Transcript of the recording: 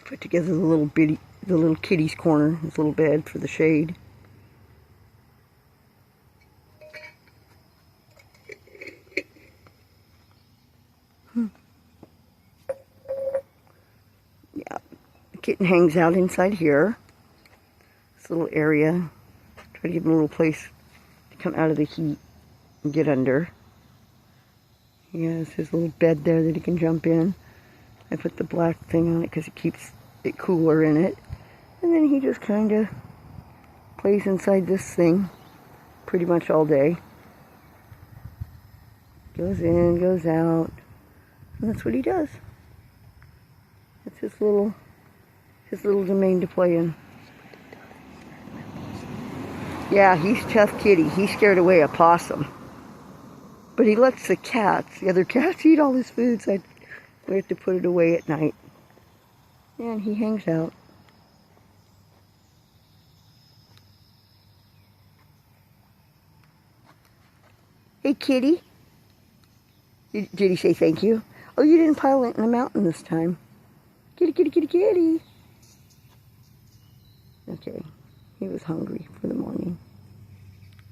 Put together the little kitty's corner, his little bed for the shade. Yeah, the kitten hangs out inside here. This little area. Try to give him a little place to come out of the heat and get under. He has his little bed there that he can jump in. I put the black thing on it because it keeps it cooler in it. And then he just kind of plays inside this thing pretty much all day. Goes in, goes out, and that's what he does. That's his little domain to play in. Yeah, he's tough kitty. He scared away a possum. But he lets the other cats eat all his food, so we have to put it away at night. And he hangs out. Hey, kitty. Did he say thank you? Oh, you didn't pile it in the mountain this time. Kitty, kitty, kitty, kitty. Okay, he was hungry for the morning.